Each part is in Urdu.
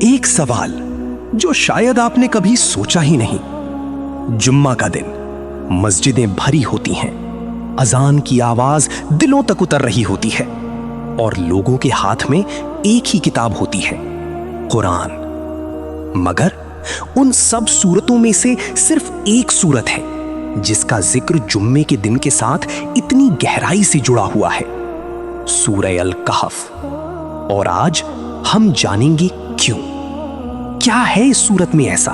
ایک سوال جو شاید آپ نے کبھی سوچا ہی نہیں۔ جمعہ کا دن مسجدیں بھری ہوتی ہیں، اذان کی آواز دلوں تک اتر رہی ہوتی ہے اور لوگوں کے ہاتھ میں ایک ہی کتاب ہوتی ہے، قرآن۔ مگر ان سب سورتوں میں سے صرف ایک سورت ہے جس کا ذکر جمعے کے دن کے ساتھ اتنی گہرائی سے جڑا ہوا ہے، سورہ الکہف۔ اور آج ہم جانیں گے کیوں، کیا ہے اس سورت میں ایسا،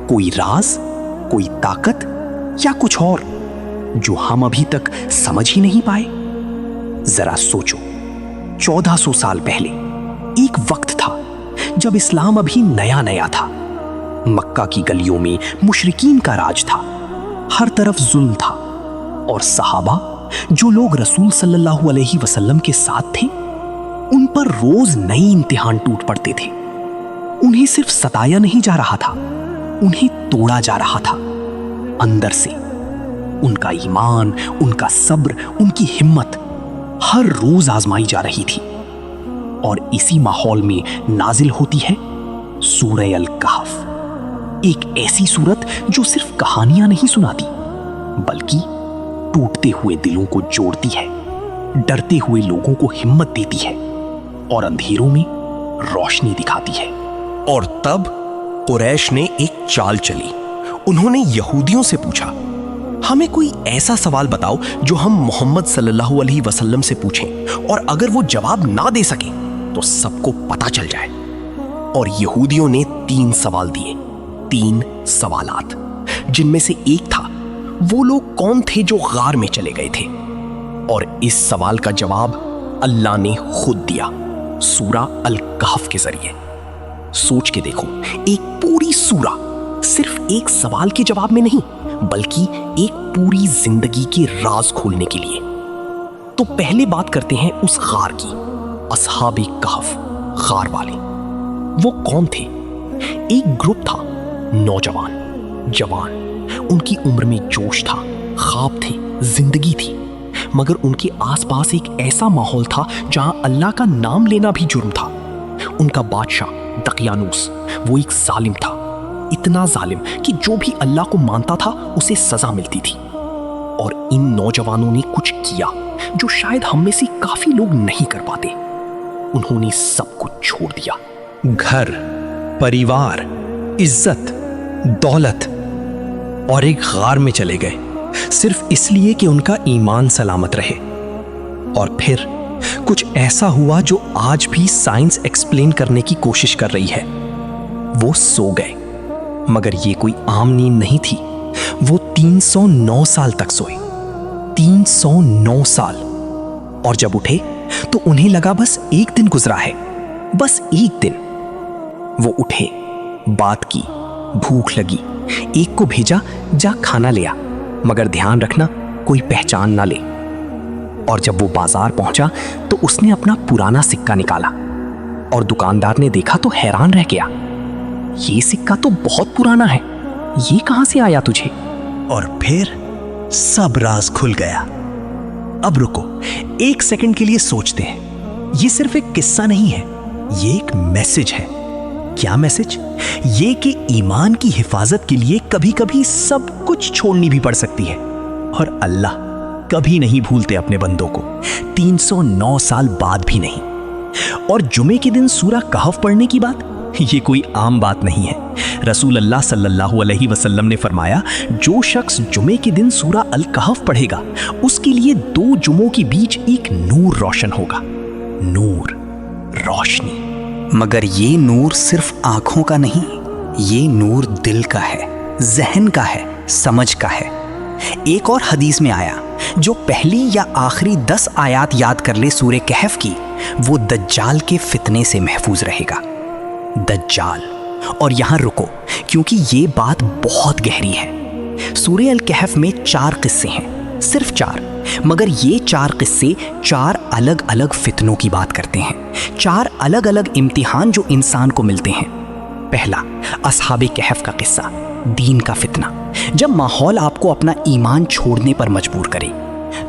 کوئی راز، کوئی طاقت یا کچھ اور جو ہم ابھی تک سمجھ ہی نہیں پائے۔ ذرا سوچو، 1400 سال پہلے ایک وقت تھا جب اسلام ابھی نیا نیا تھا۔ مکہ کی گلیوں میں مشرکین کا راج تھا، ہر طرف ظلم تھا، اور صحابہ جو لوگ رسول صلی اللہ علیہ وسلم کے ساتھ تھے ان پر روز نئی امتحان ٹوٹ پڑتے تھے۔ انہیں صرف ستایا نہیں جا رہا تھا، انہیں توڑا جا رہا تھا اندر سے۔ ان کا ایمان، ان کا صبر، ان کی ہمت ہر روز آزمائی جا رہی تھی۔ اور اسی ماحول میں نازل ہوتی ہے سورہ الکہف، ایک ایسی سورت جو صرف کہانیاں نہیں سناتی بلکہ ٹوٹتے ہوئے دلوں کو جوڑتی ہے، ڈرتے ہوئے لوگوں کو ہمت دیتی ہے اور اندھیروں میں روشنی دکھاتی ہے۔ اور تب قریش نے ایک چال چلی۔ انہوں نے یہودیوں سے پوچھا، ہمیں کوئی ایسا سوال بتاؤ جو ہم محمد صلی اللہ علیہ وسلم سے پوچھیں، اور اگر وہ جواب نہ دے سکیں تو سب کو پتہ چل جائے۔ اور یہودیوں نے 3 سوال دیے، 3 سوالات، جن میں سے ایک تھا وہ لوگ کون تھے جو غار میں چلے گئے تھے۔ اور اس سوال کا جواب اللہ نے خود دیا سورہ الکہف کے ذریعے۔ سوچ کے دیکھو، ایک پوری سورہ صرف ایک سوال کے جواب میں نہیں بلکہ ایک پوری زندگی کے راز کھولنے کے لیے۔ تو پہلے بات کرتے ہیں اس غار کی، اصحاب کہف، غار والے۔ وہ کون تھے؟ ایک گروپ تھا، نوجوان، جوان، ان کی عمر میں جوش تھا، خواب تھے، زندگی تھی، مگر ان کے آس پاس ایک ایسا ماحول تھا جہاں اللہ کا نام لینا بھی جرم تھا۔ ان کا بادشاہ دقیانوس وہ ایک ظالم تھا، اتنا ظالم کہ جو بھی اللہ کو مانتا تھا اسے سزا ملتی تھی۔ اور ان نوجوانوں نے کچھ کیا جو شاید ہم میں سے کافی لوگ نہیں کر پاتے۔ انہوں نے سب کچھ چھوڑ دیا، گھر، پریوار، عزت، دولت، اور ایک غار میں چلے گئے صرف اس لیے کہ ان کا ایمان سلامت رہے۔ اور پھر کچھ ایسا ہوا جو آج بھی سائنس ایکسپلین کرنے کی کوشش کر رہی ہے۔ وہ سو گئے، مگر یہ کوئی عام نیند نہیں تھی، وہ 309 سال تک سوئے، 309 سال۔ اور جب اٹھے تو انہیں لگا بس ایک دن گزرا ہے، بس ایک دن۔ وہ اٹھے، بات کی، بھوک لگی، ایک کو بھیجا جا کھانا لیا، مگر دھیان رکھنا کوئی پہچان نہ لے۔ اور جب وہ بازار پہنچا تو اس نے اپنا پرانا سکہ نکالا، اور دکاندار نے دیکھا تو حیران رہ گیا، یہ سکہ تو بہت پرانا ہے، یہ کہاں سے آیا تجھے؟ اور پھر سب راز کھل گیا۔ اب رکو، ایک سیکنڈ کے لیے سوچتے ہیں، یہ صرف ایک قصہ نہیں ہے، یہ ایک میسج ہے۔ کیا میسج؟ یہ کہ ایمان کی حفاظت کے لیے کبھی کبھی سب کچھ چھوڑنی بھی پڑ سکتی ہے، اور اللہ کبھی نہیں بھولتے اپنے بندوں کو، 309 سال بعد بھی نہیں۔ اور جمعے کے دن سورہ کہف پڑھنے کی بات، یہ کوئی عام بات نہیں ہے۔ رسول اللہ صلی اللہ علیہ وسلم نے فرمایا، جو شخص جمعے کے دن سورہ الکہف پڑھے گا اس کے لیے 2 جمعوں کے بیچ ایک نور روشن ہوگا۔ نور، روشنی، مگر یہ نور صرف آنکھوں کا نہیں، یہ نور دل کا ہے، ذہن کا ہے، سمجھ کا ہے۔ ایک اور حدیث میں آیا، جو پہلی یا آخری 10 آیات یاد کر لے سورہ کہف کی، وہ دجال کے فتنے سے محفوظ رہے گا۔ دجال۔ اور یہاں رکو، کیونکہ یہ بات بہت گہری ہے۔ سورہ الکہف میں 4 قصے ہیں، صرف 4، مگر یہ 4 قصے 4 الگ الگ فتنوں کی بات کرتے ہیں، 4 الگ الگ امتحان جو انسان کو ملتے ہیں۔ پہلا، اصحاب کہف کا قصہ، دین کا فتنہ، جب ماحول آپ کو اپنا ایمان چھوڑنے پر مجبور کرے۔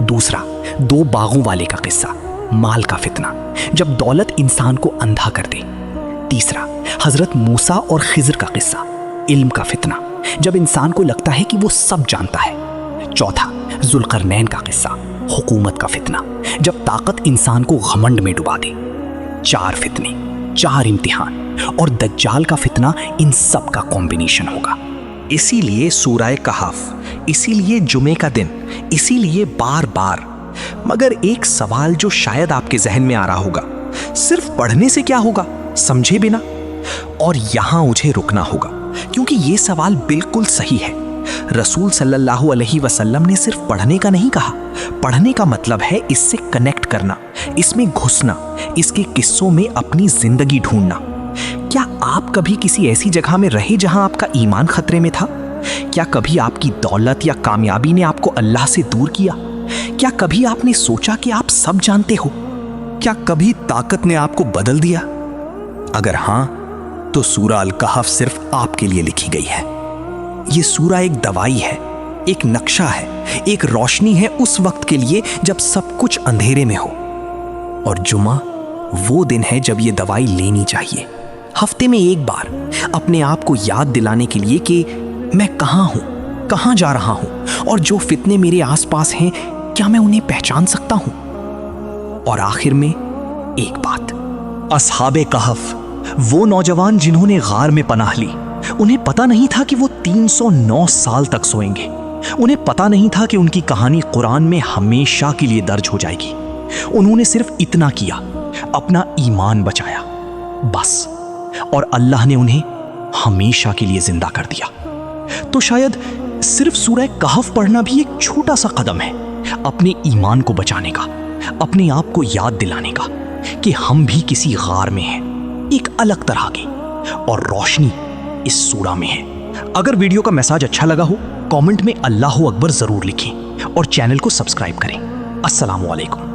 دوسرا، 2 باغوں والے کا قصہ، مال کا فتنہ، جب دولت انسان کو اندھا کر دے۔ تیسرا، حضرت موسیٰ اور خضر کا قصہ، علم کا فتنہ، جب انسان کو لگتا ہے کہ وہ سب جانتا ہے۔ چوتھا، ذوالقرنین کا قصہ، حکومت کا فتنہ، جب طاقت انسان کو گھمنڈ میں ڈبا دے۔ 4 فتنے، 4 امتحان، اور دجال کا فتنہ ان سب کا کمبینیشن ہوگا۔ اسی لیے سورہ کہف، اسی لیے جمعے کا دن، اسی لیے بار بار۔ مگر ایک سوال جو شاید آپ کے ذہن میں آ رہا ہوگا، صرف پڑھنے سے کیا ہوگا، سمجھے بنا؟ اور یہاں مجھے رکنا ہوگا، کیونکہ یہ سوال بالکل صحیح ہے۔ رسول صلی اللہ علیہ وسلم نے صرف پڑھنے کا نہیں کہا۔ پڑھنے کا مطلب ہے اس سے کنیکٹ کرنا، اس میں گھسنا، اس کے قصوں میں اپنی زندگی ڈھونڈنا۔ کیا آپ کبھی کسی ایسی جگہ میں رہے جہاں آپ کا ایمان خطرے میں تھا؟ کیا کبھی آپ کی دولت یا کامیابی نے آپ کو اللہ سے دور کیا؟ کیا کبھی آپ نے سوچا کہ آپ سب جانتے ہو؟ کیا کبھی طاقت نے آپ کو بدل دیا؟ اگر ہاں تو سورہ الکہف صرف آپ کے لیے لکھی گئی ہے۔ یہ سورہ ایک دوائی ہے، ایک نقشہ ہے، ایک روشنی ہے اس وقت کے لیے جب سب کچھ اندھیرے میں ہو۔ اور جمعہ وہ دن ہے جب یہ دوائی لینی چاہیے، ہفتے میں ایک بار، اپنے آپ کو یاد دلانے کے لیے کہ میں کہاں ہوں، کہاں جا رہا ہوں، اور جو فتنے میرے آس پاس ہیں کیا میں انہیں پہچان سکتا ہوں؟ اور آخر میں ایک بات، اصحاب کہف، وہ نوجوان جنہوں نے غار میں پناہ لی، انہیں پتہ نہیں تھا کہ وہ 309 سال تک سوئیں گے۔ انہیں پتہ نہیں تھا کہ ان کی کہانی قرآن میں ہمیشہ کے لیے درج ہو جائے گی۔ انہوں نے صرف اتنا کیا، اپنا ایمان بچایا، بس، اور اللہ نے انہیں ہمیشہ کے لیے زندہ کر دیا۔ تو شاید صرف سورہ کہف پڑھنا بھی ایک چھوٹا سا قدم ہے، اپنے ایمان کو بچانے کا، اپنے آپ کو یاد دلانے کا کہ ہم بھی کسی غار میں ہیں، ایک الگ طرح کی، اور روشنی اس سورہ میں ہے۔ اگر ویڈیو کا میساج اچھا لگا ہو، کامنٹ میں اللہ اکبر ضرور لکھیں اور چینل کو سبسکرائب کریں۔ السلام علیکم۔